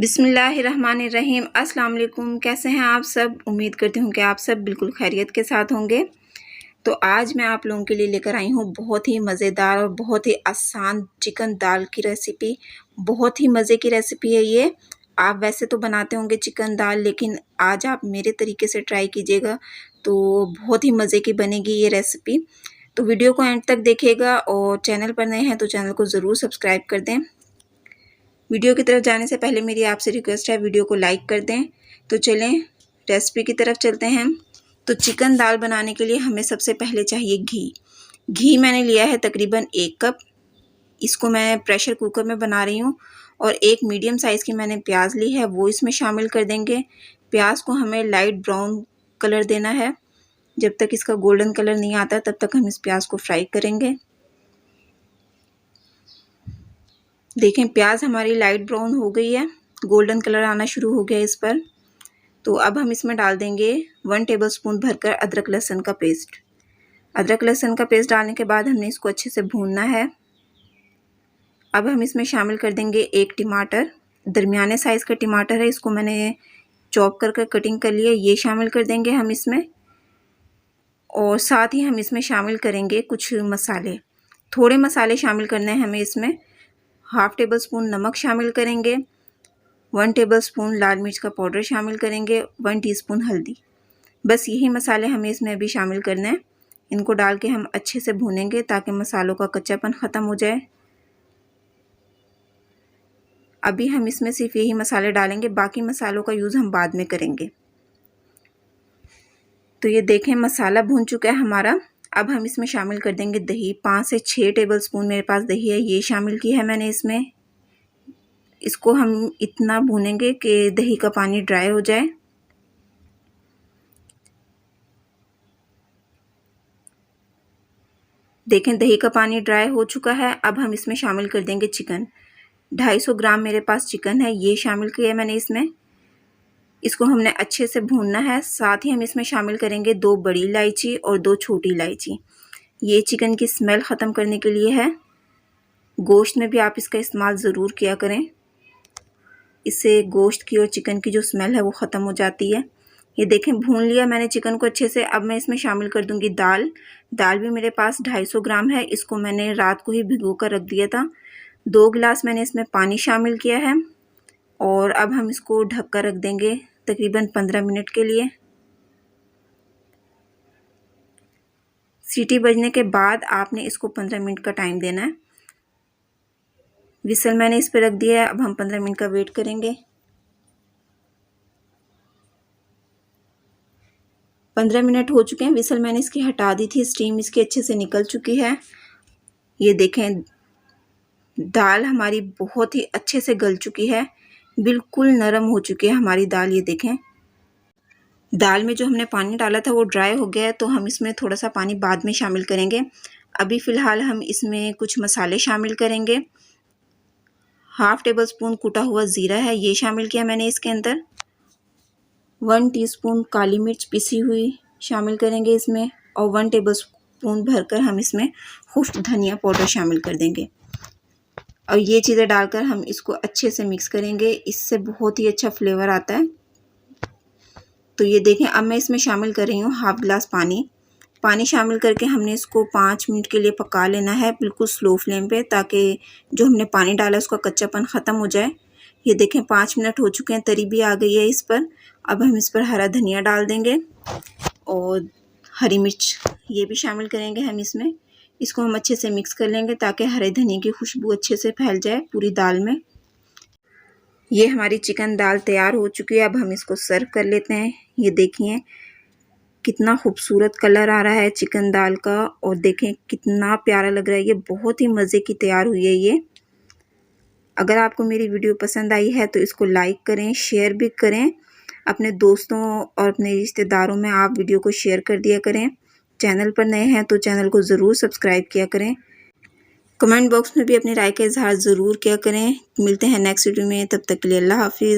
बिस्मिल्लाहिर्रहमानिर्रहीम। अस्सलाम वालेकुम। कैसे हैं आप सब? उम्मीद करती हूँ कि आप सब बिल्कुल खैरियत के साथ होंगे। तो आज मैं आप लोगों के लिए लेकर आई हूँ बहुत ही मज़ेदार और बहुत ही आसान चिकन दाल की रेसिपी। बहुत ही मज़े की रेसिपी है ये। आप वैसे तो बनाते होंगे चिकन दाल, लेकिन आज आप मेरे तरीके से ट्राई कीजिएगा तो बहुत ही मज़े की बनेगी ये रेसिपी। तो वीडियो को एंड तक देखिएगा और चैनल पर नए हैं तो चैनल को ज़रूर सब्सक्राइब कर दें। वीडियो की तरफ जाने से पहले मेरी आपसे रिक्वेस्ट है, वीडियो को लाइक कर दें। तो चलें रेसिपी की तरफ चलते हैं। तो चिकन दाल बनाने के लिए हमें सबसे पहले चाहिए घी। घी मैंने लिया है तकरीबन 1 कप। इसको मैं प्रेशर कुकर में बना रही हूँ। और एक मीडियम साइज़ की मैंने प्याज ली है, वो इसमें शामिल कर देंगे। प्याज को हमें लाइट ब्राउन कलर देना है। जब तक इसका गोल्डन कलर नहीं आता तब तक हम इस प्याज को फ्राई करेंगे। देखें प्याज हमारी लाइट ब्राउन हो गई है, गोल्डन कलर आना शुरू हो गया इस पर। तो अब हम इसमें डाल देंगे 1 टेबलस्पून भरकर अदरक लहसुन का पेस्ट। अदरक लहसुन का पेस्ट डालने के बाद हमने इसको अच्छे से भूनना है। अब हम इसमें शामिल कर देंगे 1 टमाटर। दरमियाने साइज़ का टमाटर है, इसको मैंने चॉप कर कटिंग कर लिया, ये शामिल कर देंगे हम इसमें। और साथ ही हम इसमें शामिल करेंगे कुछ मसाले। थोड़े मसाले शामिल करने हैं हमें इसमें। 1/2 टेबलस्पून नमक शामिल करेंगे, 1 टेबलस्पून लाल मिर्च का पाउडर शामिल करेंगे, 1 टीस्पून हल्दी। बस यही मसाले हमें इसमें अभी शामिल करने हैं। इनको डाल के हम अच्छे से भूनेंगे ताकि मसालों का कच्चापन ख़त्म हो जाए। अभी हम इसमें सिर्फ यही मसाले डालेंगे, बाकी मसालों का यूज़ हम बाद में करेंगे। तो ये देखें मसाला भून चुका है हमारा। अब हम इसमें शामिल कर देंगे दही। 5 से 6 टेबलस्पून मेरे पास दही है, ये शामिल की है मैंने इसमें। इसको हम इतना भूनेंगे कि दही का पानी ड्राई हो जाए। देखें दही का पानी ड्राई हो चुका है। अब हम इसमें शामिल कर देंगे चिकन। 250 ग्राम मेरे पास चिकन है, ये शामिल किया मैंने इसमें। इसको हमने अच्छे से भूनना है। साथ ही हम इसमें शामिल करेंगे 2 बड़ी इलायची और 2 छोटी इलायची। ये चिकन की स्मेल ख़त्म करने के लिए है। गोश्त में भी आप इसका इस्तेमाल ज़रूर किया करें, इससे गोश्त की और चिकन की जो स्मेल है वो ख़त्म हो जाती है। ये देखें भून लिया मैंने चिकन को अच्छे से। अब मैं इसमें शामिल कर दूंगी दाल। दाल भी मेरे पास 250 ग्राम है, इसको मैंने रात को ही भिगो कर रख दिया था। 2 गिलास मैंने इसमें पानी शामिल किया है। और अब हम इसको ढक कर रख देंगे तकरीबन 15 मिनट के लिए। सीटी बजने के बाद आपने इसको 15 मिनट का टाइम देना है। विसल मैंने इस पर रख दिया है, अब हम 15 मिनट का वेट करेंगे। 15 मिनट हो चुके हैं, विसल मैंने इसकी हटा दी थी, स्टीम इसकी अच्छे से निकल चुकी है। ये देखें दाल हमारी बहुत ही अच्छे से गल चुकी है, बिल्कुल नरम हो चुकी है हमारी दाल। ये देखें दाल में जो हमने पानी डाला था वो ड्राई हो गया है, तो हम इसमें थोड़ा सा पानी बाद में शामिल करेंगे। अभी फ़िलहाल हम इसमें कुछ मसाले शामिल करेंगे। 1/2 टेबलस्पून कुटा हुआ ज़ीरा है, ये शामिल किया मैंने इसके अंदर। 1 टीस्पून काली मिर्च पिसी हुई शामिल करेंगे इसमें। और 1 टेबलस्पून भरकर हम इसमें खुश्क धनिया पाउडर शामिल कर देंगे। और ये चीज़ें डालकर हम इसको अच्छे से मिक्स करेंगे, इससे बहुत ही अच्छा फ्लेवर आता है। तो ये देखें अब मैं इसमें शामिल कर रही हूँ 1/2 गिलास पानी। पानी शामिल करके हमने इसको 5 मिनट के लिए पका लेना है, बिल्कुल स्लो फ्लेम पे, ताकि जो हमने पानी डाला उसका कच्चापन ख़त्म हो जाए। ये देखें 5 मिनट हो चुके हैं, तरी भी आ गई है इस पर। अब हम इस पर हरा धनिया डाल देंगे और हरी मिर्च ये भी शामिल करेंगे हम इसमें। इसको हम अच्छे से मिक्स कर लेंगे ताकि हरे धनिया की खुशबू अच्छे से फैल जाए पूरी दाल में। ये हमारी चिकन दाल तैयार हो चुकी है, अब हम इसको सर्व कर लेते हैं। ये देखिए कितना खूबसूरत कलर आ रहा है चिकन दाल का, और देखें कितना प्यारा लग रहा है। ये बहुत ही मज़े की तैयार हुई है ये। अगर आपको मेरी वीडियो पसंद आई है तो इसको लाइक करें, शेयर भी करें। अपने दोस्तों और अपने रिश्तेदारों में आप वीडियो को शेयर कर दिया करें। चैनल पर नए हैं तो चैनल को ज़रूर सब्सक्राइब किया करें। कमेंट बॉक्स में भी अपनी राय का इजहार ज़रूर किया करें। मिलते हैं नेक्स्ट वीडियो में, तब तक के लिए अल्लाह हाफिज़।